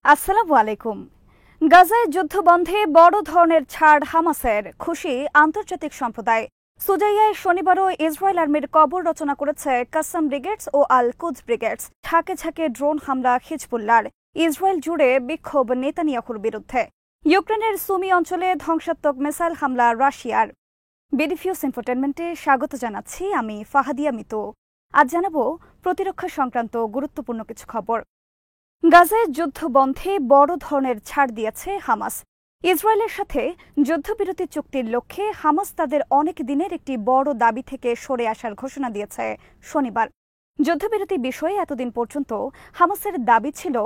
আসসালামু আলাইকুম। গাজায় যুদ্ধ বন্ধে বড় ধরনের ছাড় হামাসের, খুশি আন্তর্জাতিক সম্প্রদায়। সুজাইয়ায় শনিবারও ইসরায়েল আর্মির কবর রচনা করেছে কাসাম ব্রিগেডস ও আল কুদস ব্রিগেডস। ঝাঁকে ঝাঁকে ড্রোন হামলা হিজবুল্লাহর। ইসরায়েল জুড়ে বিক্ষোভ নেতানিয়াহুর বিরুদ্ধে। ইউক্রেনের সুমি অঞ্চলে ধ্বংসাত্মক মিসাইল হামলা রাশিয়ার। বিডিফিউজ ইনফোটেনমেন্টে স্বাগত জানাচ্ছি আমি ফাহাদিয়া মিতু। আজ জানাবো প্রতিরক্ষা সংক্রান্ত গুরুত্বপূর্ণ কিছু খবর। গাজায় যুদ্ধ বন্ধে বড় ধরনের ছাড় দিয়েছে হামাস। ইসরায়েলের সাথে যুদ্ধবিরতি চুক্তির লক্ষ্যে হামাস তাদের অনেক দিনের একটি বড় দাবি থেকে সরে আসার ঘোষণা দিয়েছে শনিবার। যুদ্ধবিরতি বিষয়ে এতদিন পর্যন্ত হামাসের দাবি ছিল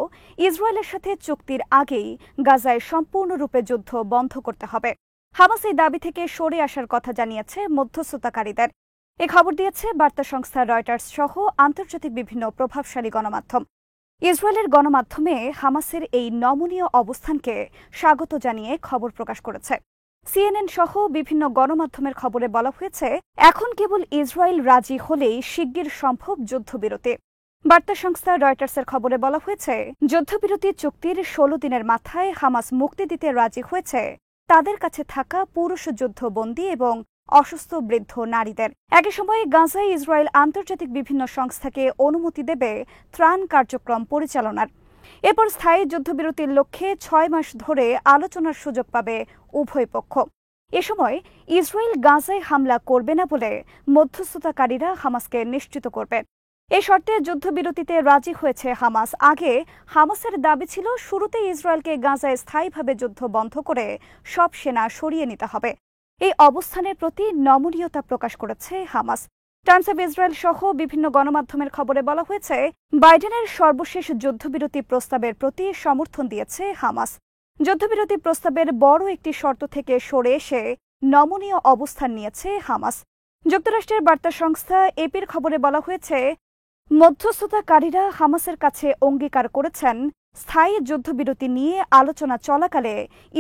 ইসরায়েলের সাথে চুক্তির আগেই গাজায় সম্পূর্ণরূপে যুদ্ধ বন্ধ করতে হবে। হামাস এই দাবি থেকে সরে আসার কথা জানিয়েছে মধ্যস্থতাকারীদের। এ খবর দিয়েছে বার্তা সংস্থা রয়টার্স সহ আন্তর্জাতিক বিভিন্ন প্রভাবশালী গণমাধ্যম। ইসরায়েলের গণমাধ্যমে হামাসের এই নমনীয় অবস্থানকে স্বাগত জানিয়ে খবর প্রকাশ করেছে। সিএনএন সহ বিভিন্ন গণমাধ্যমের খবরে বলা হয়েছে, এখন কেবল ইসরায়েল রাজি হলেই শিগগির সম্ভব যুদ্ধবিরতি। বার্তা সংস্থা রয়টার্সের খবরে বলা হয়েছে, যুদ্ধবিরতি চুক্তির ১৬ দিনের মাথায় হামাস মুক্তি দিতে রাজি হয়েছে তাদের কাছে থাকা পুরুষ যুদ্ধবন্দী এবং অসুস্থ বৃদ্ধ নারীদের। একই সময়ে গাজায় ইসরায়েল আন্তর্জাতিক বিভিন্ন সংস্থাকে অনুমতি দেবে ত্রাণ কার্যক্রম পরিচালনার। এরপর স্থায়ী যুদ্ধবিরতির লক্ষ্যে ৬ মাস ধরে আলোচনার সুযোগ পাবে উভয় পক্ষ। এ সময় ইসরায়েল গাজায় হামলা করবে না বলে মধ্যস্থতাকারীরা হামাসকে নিশ্চিত করবে। এই শর্তে যুদ্ধবিরতিতে রাজি হয়েছে হামাস। আগে হামাসের দাবি ছিল শুরুতে ইসরায়েলকে গাজায় স্থায়ীভাবে যুদ্ধ বন্ধ করে সব সেনা সরিয়ে নিতে হবে। এই অবস্থানের প্রতি নমনীয়তা প্রকাশ করেছে হামাস। টাইমস অব ইসরায়েল সহ বিভিন্ন গণমাধ্যমের খবরে বলা হয়েছে, বাইডেনের সর্বশেষ যুদ্ধবিরতি প্রস্তাবের প্রতি সমর্থন দিয়েছে হামাস। যুদ্ধবিরতি প্রস্তাবের বড় একটি শর্ত থেকে সরে এসে নমনীয় অবস্থান নিয়েছে হামাস। যুক্তরাষ্ট্রের বার্তা সংস্থা এপির খবরে বলা হয়েছে, মধ্যস্থতাকারীরা হামাসের কাছে অঙ্গীকার করেছেন স্থায়ী যুদ্ধবিরতি নিয়ে আলোচনা চলাকালে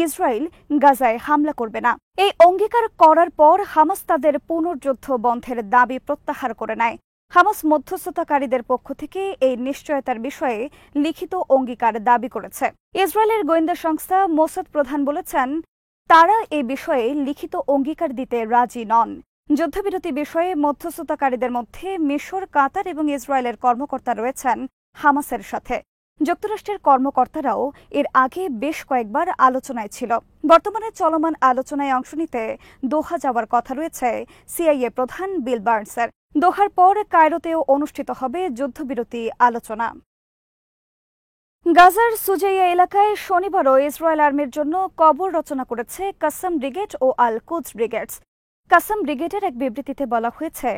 ইসরায়েল গাজায় হামলা করবে না। এই অঙ্গীকার করার পর হামাস তাদের পুনর্যুদ্ধ বন্ধের দাবি প্রত্যাহার করে নেয়। হামাস মধ্যস্থতাকারীদের পক্ষ থেকে এই নিশ্চয়তার বিষয়ে লিখিত অঙ্গীকার দাবি করেছে। ইসরায়েলের গোয়েন্দা সংস্থা মোসাদ প্রধান বলেছেন, তারা এই বিষয়ে লিখিত অঙ্গীকার দিতে রাজি নন। যুদ্ধবিরতি বিষয়ে মধ্যস্থতাকারীদের মধ্যে মিশর, কাতার এবং ইসরায়েলের কর্মকর্তা রয়েছেন হামাসের সাথে। যুক্তরাষ্ট্রের কর্মকর্তারাও এর আগে বেশ কয়েকবার আলোচনায় ছিল। বর্তমানে চলমান আলোচনায় অংশ নিতে দোহা যাওয়ার কথা রয়েছে সিআইএ প্রধান বিল বার্নসের। দোহার পর কায়রোতেও অনুষ্ঠিত হবে যুদ্ধবিরতি আলোচনা। গাজার সুজাইয়া এলাকায় শনিবারও ইসরায়েল আর্মির জন্য কবর রচনা করেছে কাসাম ব্রিগেড ও আল কুদস ব্রিগেডস। কাসাম ব্রিগেডের এক বিবৃতিতে বলা হয়েছে,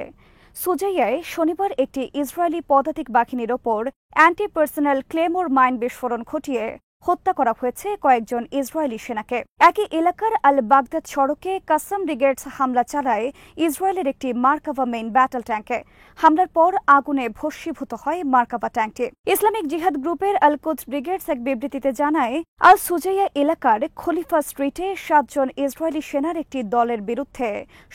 সুজাইয়ায় শনিবার একটি ইসরায়েলি পদাতিক বাহিনীর ওপর অ্যান্টি পার্সোনাল ক্লেমোর মাইন বিস্ফোরণ ঘটিয়ে হত্যা করা হয়েছে কয়েকজন ইসরায়েলি সেনাকে। একই এলাকার আল বাগদাদ সড়কে কাসাম ব্রিগেডস হামলা চালায় ইসরায়েলের একটি মার্কাভা মেইন ব্যাটল ট্যাঙ্কে। হামলার পর আগুনে ভস্মীভূত হয় মার্কাভা ট্যাঙ্কটি। ইসলামিক জিহাদ গ্রুপের আল কুদস ব্রিগেডস এক বিবৃতিতে জানায়, আল সুজাইয়া এলাকার খলিফা স্ট্রিটে ৭ জন ইসরায়েলি সেনার একটি দলের বিরুদ্ধে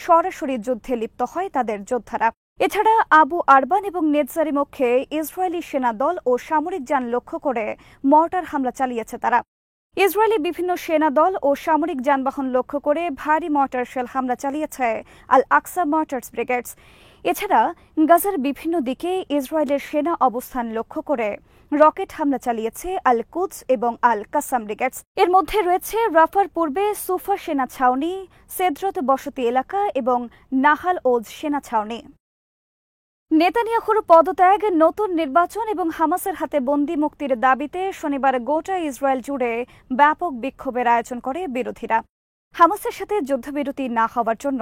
সরাসরি যুদ্ধে লিপ্ত হয় তাদের যোদ্ধারা। এছাড়া আবু আরবান এবং নেতজারি মুখে ইসরায়েলি সেনা দল ও সামরিক যান লক্ষ্য করে মর্টার হামলা চালিয়েছে তারা। ইসরায়েলি বিভিন্ন সেনা দল ও সামরিক যানবাহন লক্ষ্য করে ভারী মর্টার শেল হামলা চালিয়েছে আল আকসা মর্টার্স ব্রিগেডস। এছাড়া গাজার বিভিন্ন দিকে ইসরায়েলের সেনা অবস্থান লক্ষ্য করে রকেট হামলা চালিয়েছে আল কুদস এবং আল কাসাম ব্রিগেডস। এর মধ্যে রয়েছে রাফার পূর্বে সুফা সেনা ছাউনি, সেদ্রত বসতি এলাকা এবং নাহাল ওজ সেনা ছাউনি। নেতানিয়াহুর পদত্যাগ, নতুন নির্বাচন এবং হামাসের হাতে বন্দী মুক্তির দাবিতে শনিবার গোটা ইসরায়েল জুড়ে ব্যাপক বিক্ষোভের আয়োজন করে বিরোধীরা। হামাসের সাথে যুদ্ধবিরতি না হওয়ার জন্য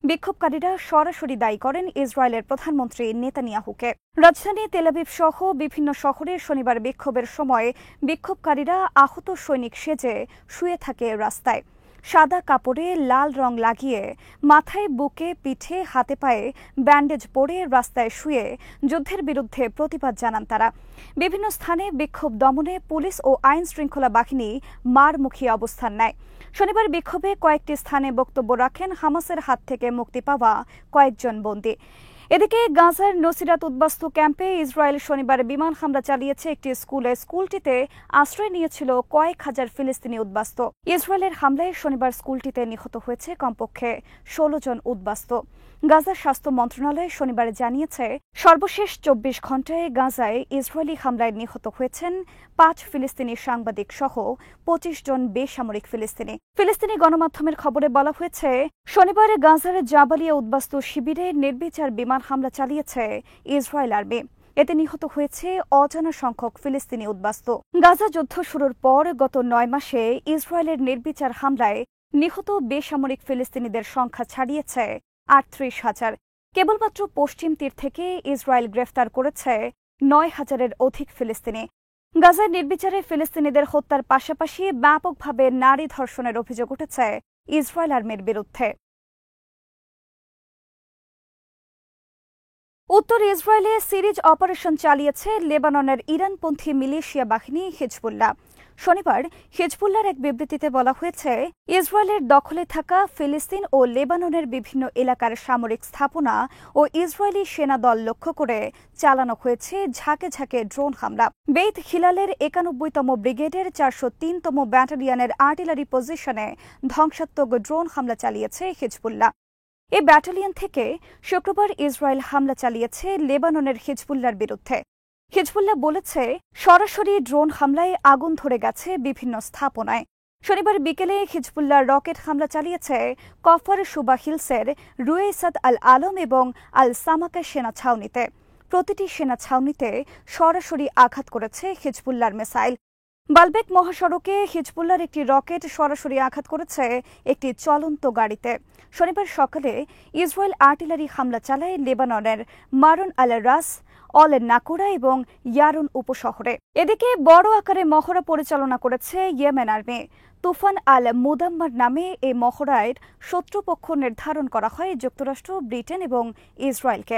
বিক্ষোভকারীরা সরাসরি দায়ী করেন ইসরায়েলের প্রধানমন্ত্রী নেতানিয়াহুকে। রাজধানী তেল আবিব সহ বিভিন্ন শহরে শনিবার বিক্ষোভের সময় বিক্ষোভকারীরা আহত সৈনিক সেজে শুয়ে থাকে রাস্তায়। সাদা কাপড়ে লাল রং লাগিয়ে মাথায়, বুকে, পিঠে, হাতে পায়ে ব্যান্ডেজ পরে রাস্তায় শুয়ে যুদ্ধের বিরুদ্ধে প্রতিবাদ জানান তারা। বিভিন্ন স্থানে বিক্ষোভ দমনে পুলিশ ও আইন শৃঙ্খলা বাহিনী মারমুখী অবস্থান নেয়। শনিবার বিক্ষোভে কয়েকটি স্থানে বক্তব্য রাখেন হামাসের হাত থেকে মুক্তি পাওয়া কয়েকজন বন্দী। এদিকে গাজার নসিরাত উদ্বাস্তু ক্যাম্পে ইসরায়েল শনিবার বিমান হামলা চালিয়েছে একটি স্কুলে। স্কুলটিতে আশ্রয় নিয়েছিল কয়েক হাজার ফিলিস্তিনি উদ্বাস্তু। ইসরায়েলের হামলায় শনিবার স্কুলটিতে নিহত হয়েছে কমপক্ষে ১৬ জন উদ্বাস্তু। গাজার স্বাস্থ্য মন্ত্রণালয় শনিবার জানিয়েছে, সর্বশেষ ২৪ ঘণ্টায় গাজায় ইসরায়েলি হামলায় নিহত হয়েছেন ৫ ফিলিস্তিনি সাংবাদিক সহ ২৫ জন বেসামরিক ফিলিস্তিনি। ফিলিস্তিনি গণমাধ্যমের খবরে বলা হয়েছে, শনিবার গাজার জাবালিয়া উদ্বাস্তু শিবিরে নির্বিচার বিমান হামলা চালিয়েছে ইসরায়েল আর্মি। এতে নিহত হয়েছে অজানা সংখ্যক ফিলিস্তিনি উদ্বাস্তু। গাজা যুদ্ধ শুরুর পর গত ৯ মাসে ইসরায়েলের নির্বিচার হামলায় নিহত বেসামরিক ফিলিস্তিনিদের সংখ্যা ছাড়িয়েছে ৩৮,০০০। কেবলমাত্র পশ্চিম তীর থেকে ইসরায়েল গ্রেফতার করেছে ৯,০০০-এর অধিক ফিলিস্তিনি। গাজায় নির্বিচারে ফিলিস্তিনিদের হত্যার পাশাপাশি ব্যাপকভাবে নারী ধর্ষণের অভিযোগ উঠেছে ইসরায়েল আর্মির বিরুদ্ধে। উত্তর ইসরায়েলে সিরিজ অপারেশন চালিয়েছে লেবাননের ইরানপন্থী মিলিশিয়া বাহিনী হিজবুল্লাহ। শনিবার হিজবুল্লাহর এক বিবৃতিতে বলা হয়েছে, ইসরায়েলের দখলে থাকা ফিলিস্তিন ও লেবাননের বিভিন্ন এলাকার সামরিক স্থাপনা ও ইসরায়েলি সেনা দল লক্ষ্য করে চালানো হয়েছে ঝাঁকে ঝাঁকে ড্রোন হামলা। বেইত হিলালের ৯১তম ব্রিগেডের ৪০৩তম ব্যাটালিয়নের আর্টিলারি পজিশনে ধ্বংসাত্মক ড্রোন হামলা চালিয়েছে হিজবুল্লাহ। এই ব্যাটালিয়ন থেকে শুক্রবার ইসরায়েল হামলা চালিয়েছে লেবাননের হিজবুল্লাহর বিরুদ্ধে। হিজবুল্লাহ বলেছে, সরাসরি ড্রোন হামলায় আগুন ধরে গেছে বিভিন্ন স্থাপনায়। শনিবার বিকেলে হিজবুল্লাহ রকেট হামলা চালিয়েছে কফর সুবা হিলসের রুয়েসাদ আল আলম এবং আল সামাকা সেনা ছাউনিতে। প্রতিটি সেনা ছাউনিতে সরাসরি আঘাত করেছে হিজবুল্লাহর মিসাইল। বালবেক মহাসড়কে হিজবুল্লাহর একটি রকেট সরাসরি আঘাত করেছে একটি চলন্ত গাড়িতে। শনিবার সকালে ইসরায়েল আর্টিলারি হামলা চালায় লেবাননের মারুন আল রাস, অল নাকুরা এবং ইয়ারুন উপশহরে। এদিকে বড় আকারে মহড়া পরিচালনা করেছে ইয়েমেন আর্মি। তুফান আল মুদাম্মার নামে এই মহড়ায় শত্রুপক্ষ নির্ধারণ করা হয় যুক্তরাষ্ট্র, ব্রিটেন এবং ইসরায়েলকে।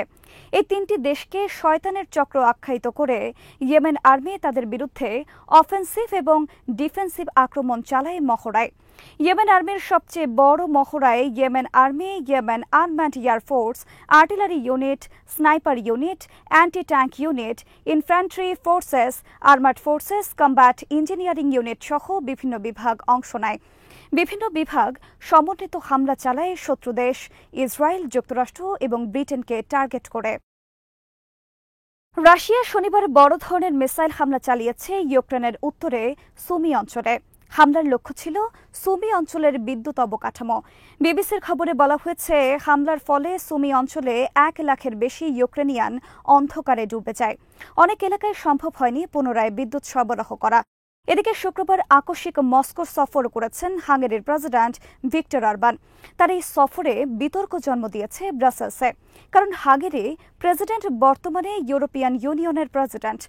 এই তিনটি দেশকে শয়তানের চক্র আখ্যায়িত করে ইয়েমেন আর্মি তাদের বিরুদ্ধে অফেন্সিভ এবং ডিফেন্সিভ আক্রমণ চালায় মহড়ায়। ইয়েমেন আর্মির সবচেয়ে বড় মহড়ায় Yemen army, Yemen unmanned air force, artillery unit, sniper unit, anti tank unit, infantry forces, armoured forces, combat engineering unit সহ বিভিন্ন বিভাগ অংশ নেয়। বিভিন্ন বিভাগ সমন্বিত হামলা চালায় শত্রু দেশ ইসরায়েল, যুক্তরাষ্ট্র এবং ব্রিটেনকে টার্গেট করে। রাশিয়া শনিবার বড় ধরনের মিসাইল হামলা চালিয়েছে ইউক্রেনের উত্তরে সুমি অঞ্চলে। হামলার লক্ষ্য ছিল সুমি অঞ্চলের বিদ্যুৎ অবকাঠামো। বিবিসির খবরে বলা হয়েছে, হামলার ফলে সুমি অঞ্চলে ১ লাখের বেশি ইউক্রেনিয়ান অন্ধকারে ডুবে যায়। অনেক এলাকায় সম্ভব হয়নি পুনরায় বিদ্যুৎ সরবরাহ করা। এদিকে শুক্রবার আকস্মিক মস্কো সফর করেছেন হাঙ্গেরির প্রেসিডেন্ট ভিক্টর অরবান। তার এই সফরে বিতর্ক জন্ম দিয়েছে ব্রাসেলসে, কারণ হাঙ্গেরি প্রেসিডেন্ট বর্তমানে ইউরোপিয়ান ইউনিয়নের প্রেসিডেন্ট।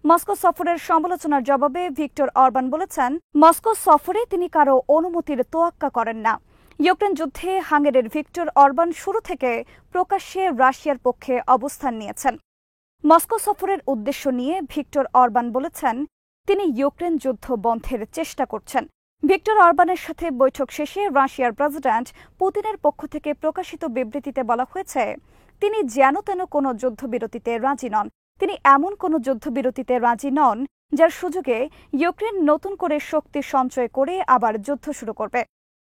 মস্কো সফরের সমালোচনার জবাবে ভিক্টর অরবান বলেছেন, মস্কো সফরে তিনি কারো অনুমতির তোয়াক্কা করেন না। ইউক্রেন যুদ্ধে হাঙ্গেরির ভিক্টর অরবান শুরু থেকে প্রকাশ্যে রাশিয়ার পক্ষে অবস্থান নিয়েছেন। মস্কো সফরের উদ্দেশ্য নিয়ে ভিক্টর অরবান বলেছেন, তিনি ইউক্রেন যুদ্ধ বন্ধের চেষ্টা করছেন। ভিক্টর অরবানের সাথে বৈঠক শেষে রাশিয়ার প্রেসিডেন্ট পুতিনের পক্ষ থেকে প্রকাশিত বিবৃতিতে বলা হয়েছে, তিনি যেন তেন কোনো যুদ্ধবিরতিতে রাজি নন। তিনি এমন কোনো যুদ্ধবিরতিতে রাজি নন যার সুযোগে ইউক্রেন নতুন করে শক্তি সঞ্চয় করে আবার যুদ্ধ শুরু করবে।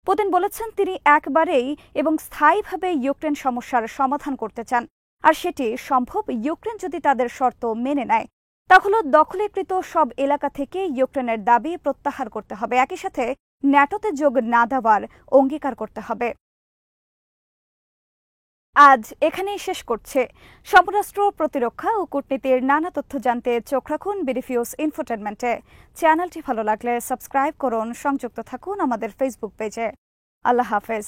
পুতিন বলেছেন, তিনি একবারেই এবং স্থায়ীভাবে ইউক্রেন সমস্যার সমাধান করতে চান, আর সেটি সম্ভব ইউক্রেন যদি তাদের শর্ত মেনে নেয়। তা হল দখলীকৃত সব এলাকা থেকে ইউক্রেনের দাবি প্রত্যাহার করতে হবে, একই সাথে ন্যাটোতে যোগ না দেওয়ার অঙ্গীকার করতে হবে। আজ এখানেই শেষ করছে। সমরাষ্ট্র, প্রতিরক্ষা ও কূটনীতির নানা তথ্য জানতে চোখ রাখুন বিডিফিউজ ইনফোটেনমেন্টে। চ্যানেলটি ভালো লাগলে সাবস্ক্রাইব করুন, সংযুক্ত থাকুন আমাদের ফেসবুক পেজে। আল্লাহ হাফেজ।